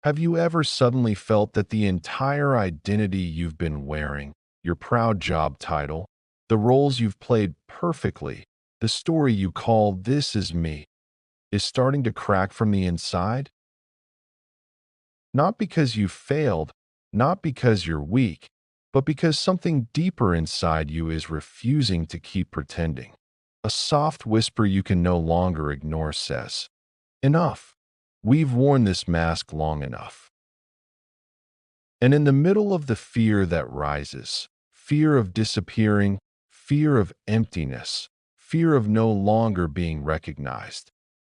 Have you ever suddenly felt that the entire identity you've been wearing, your proud job title, the roles you've played perfectly, the story you call "this is me," is starting to crack from the inside? Not because you failed, not because you're weak, but because something deeper inside you is refusing to keep pretending. A soft whisper you can no longer ignore says, "Enough. We've worn this mask long enough." And in the middle of the fear that rises, fear of disappearing, fear of emptiness, fear of no longer being recognized,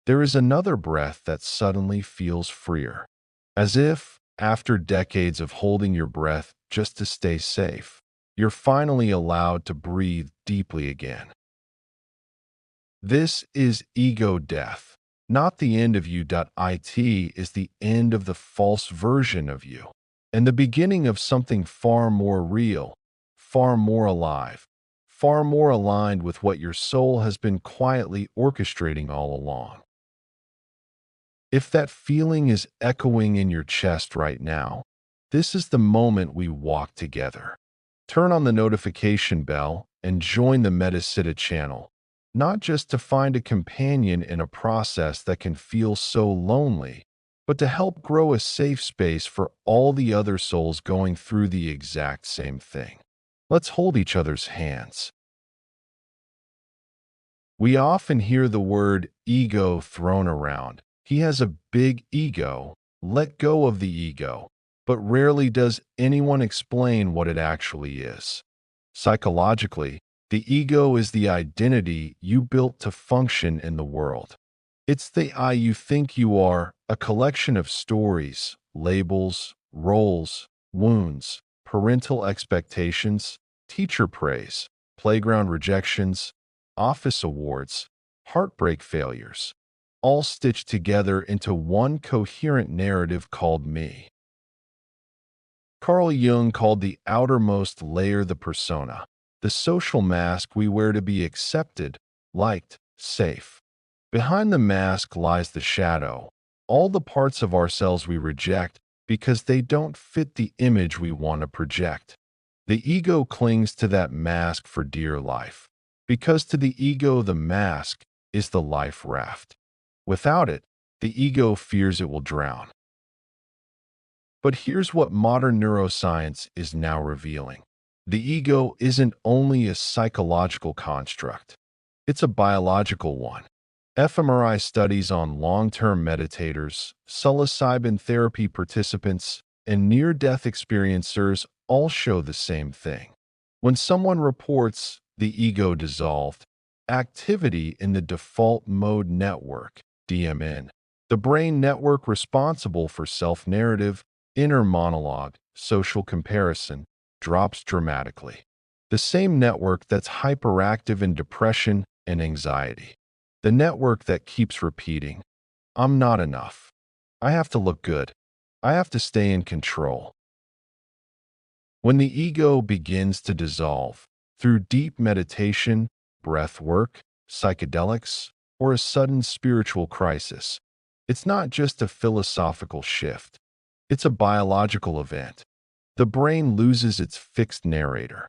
there is another breath that suddenly feels freer. As if, after decades of holding your breath just to stay safe, you're finally allowed to breathe deeply again. This is ego death. Not the end of you. It is the end of the false version of you, and the beginning of something far more real, far more alive, far more aligned with what your soul has been quietly orchestrating all along. If that feeling is echoing in your chest right now, this is the moment we walk together. Turn on the notification bell and join the Metasitta channel, not just to find a companion in a process that can feel so lonely, but to help grow a safe space for all the other souls going through the exact same thing. Let's hold each other's hands. We often hear the word ego thrown around. He has a big ego. Let go of the ego. But rarely does anyone explain what it actually is. Psychologically, the ego is the identity you built to function in the world. It's the I you think you are, a collection of stories, labels, roles, wounds, parental expectations, teacher praise, playground rejections, office awards, heartbreak failures, all stitched together into one coherent narrative called me. Carl Jung called the outermost layer the persona, the social mask we wear to be accepted, liked, safe. Behind the mask lies the shadow, all the parts of ourselves we reject because they don't fit the image we want to project. The ego clings to that mask for dear life, because to the ego the mask is the life raft. Without it, the ego fears it will drown. But here's what modern neuroscience is now revealing. The ego isn't only a psychological construct, it's a biological one. fMRI studies on long-term meditators, psilocybin therapy participants, and near-death experiencers all show the same thing. When someone reports the ego dissolved, activity in the default mode network, DMN, the brain network responsible for self-narrative, inner monologue, social comparison, drops dramatically. The same network that's hyperactive in depression and anxiety. The network that keeps repeating, "I'm not enough. I have to look good. I have to stay in control." When the ego begins to dissolve, through deep meditation, breath work, psychedelics, or a sudden spiritual crisis, it's not just a philosophical shift. It's a biological event. The brain loses its fixed narrator.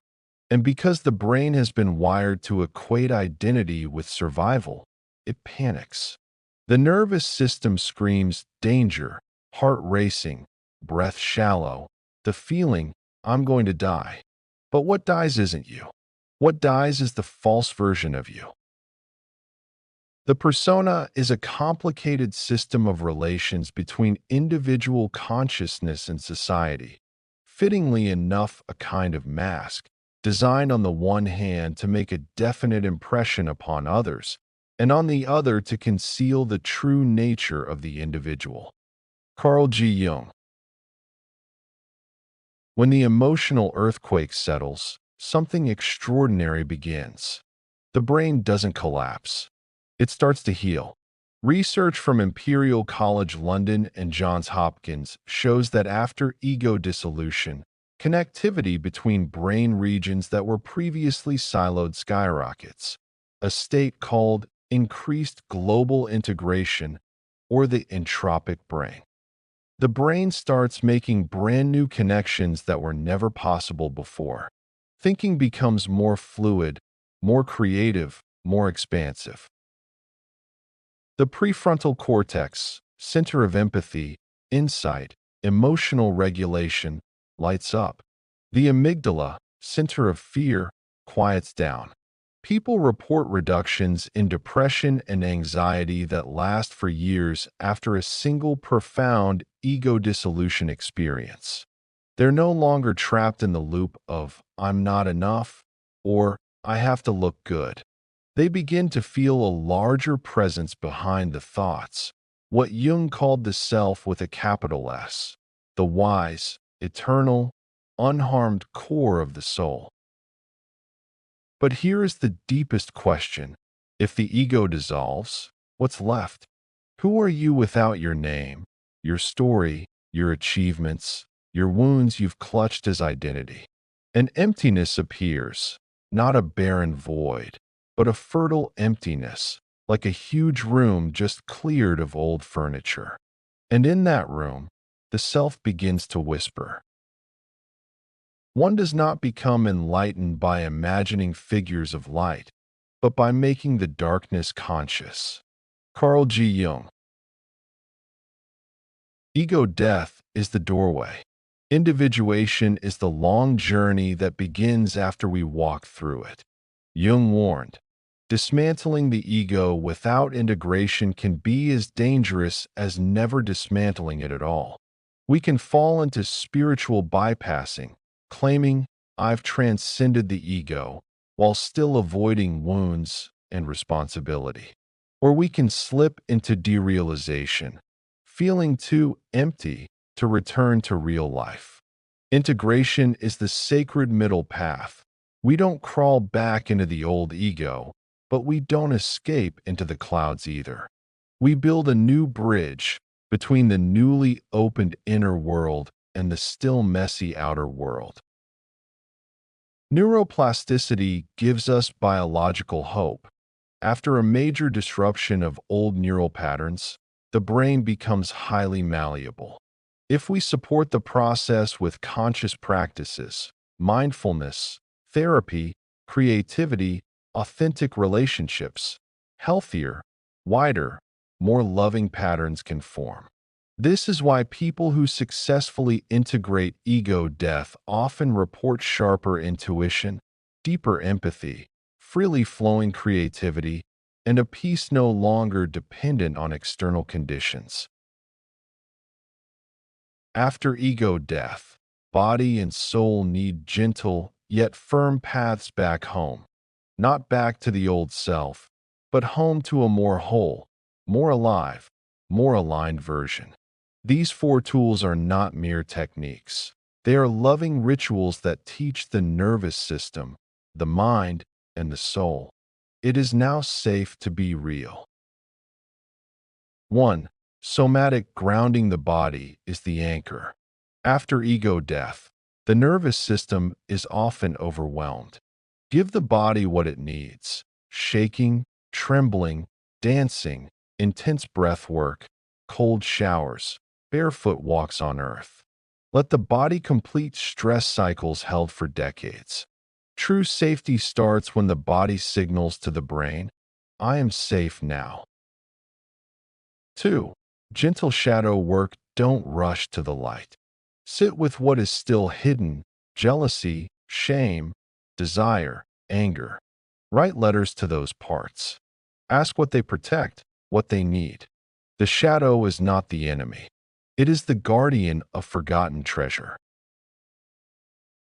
And because the brain has been wired to equate identity with survival, it panics. The nervous system screams danger, heart racing, breath shallow, the feeling, "I'm going to die." But what dies isn't you. What dies is the false version of you. The persona is a complicated system of relations between individual consciousness and society. Fittingly enough, a kind of mask, designed on the one hand to make a definite impression upon others, and on the other to conceal the true nature of the individual. Carl G. Jung. When the emotional earthquake settles, something extraordinary begins. The brain doesn't collapse. It starts to heal. Research from Imperial College London and Johns Hopkins shows that after ego dissolution, connectivity between brain regions that were previously siloed skyrockets, a state called increased global integration or the entropic brain. The brain starts making brand new connections that were never possible before. Thinking becomes more fluid, more creative, more expansive. The prefrontal cortex, center of empathy, insight, emotional regulation, lights up. The amygdala, center of fear, quiets down. People report reductions in depression and anxiety that last for years after a single profound ego dissolution experience. They're no longer trapped in the loop of "I'm not enough" or "I have to look good." They begin to feel a larger presence behind the thoughts, what Jung called the self with a capital S, the wise, eternal, unharmed core of the soul. But here is the deepest question. If the ego dissolves, what's left? Who are you without your name, your story, your achievements, your wounds you've clutched as identity? An emptiness appears, not a barren void, but a fertile emptiness, like a huge room just cleared of old furniture. And in that room, the self begins to whisper. One does not become enlightened by imagining figures of light, but by making the darkness conscious. Carl G. Jung. Ego death is the doorway. Individuation is the long journey that begins after we walk through it. Jung warned, dismantling the ego without integration can be as dangerous as never dismantling it at all. We can fall into spiritual bypassing, claiming, "I've transcended the ego," while still avoiding wounds and responsibility. Or we can slip into derealization, feeling too empty to return to real life. Integration is the sacred middle path. We don't crawl back into the old ego, but we don't escape into the clouds either. We build a new bridge between the newly opened inner world and the still messy outer world. Neuroplasticity gives us biological hope. After a major disruption of old neural patterns, the brain becomes highly malleable. If we support the process with conscious practices, mindfulness, therapy, creativity, authentic relationships, healthier, wider, more loving patterns can form. This is why people who successfully integrate ego death often report sharper intuition, deeper empathy, freely flowing creativity, and a peace no longer dependent on external conditions. After ego death, body and soul need gentle yet firm paths back home, not back to the old self, but home to a more whole, more alive, more aligned version. These four tools are not mere techniques. They are loving rituals that teach the nervous system, the mind, and the soul. It is now safe to be real. 1. Somatic grounding the body is the anchor. After ego death, the nervous system is often overwhelmed. Give the body what it needs: shaking, trembling, dancing, intense breath work, cold showers, barefoot walks on earth. Let the body complete stress cycles held for decades. True safety starts when the body signals to the brain, "I am safe now." 2. Gentle shadow work. Don't rush to the light. Sit with what is still hidden: jealousy, shame, desire, anger. Write letters to those parts. Ask what they protect, what they need. The shadow is not the enemy. It is the guardian of forgotten treasure.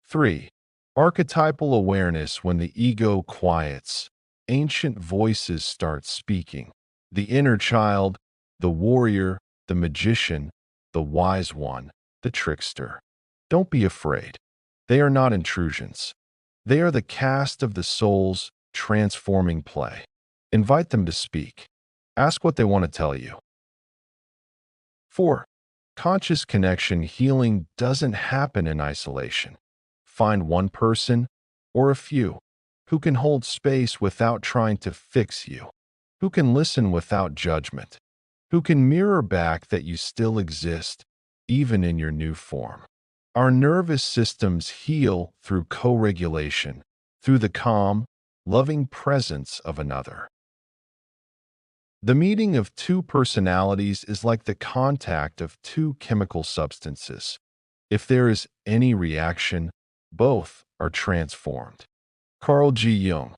3. Archetypal awareness. When the ego quiets, ancient voices start speaking. The inner child, the warrior, the magician, the wise one, the trickster. Don't be afraid. They are not intrusions. They are the cast of the soul's transforming play. Invite them to speak. Ask what they want to tell you. 4. Conscious connection. Healing doesn't happen in isolation. Find one person, or a few, who can hold space without trying to fix you, who can listen without judgment, who can mirror back that you still exist, even in your new form. Our nervous systems heal through co-regulation, through the calm, loving presence of another. The meeting of two personalities is like the contact of two chemical substances. If there is any reaction, both are transformed. Carl G. Jung.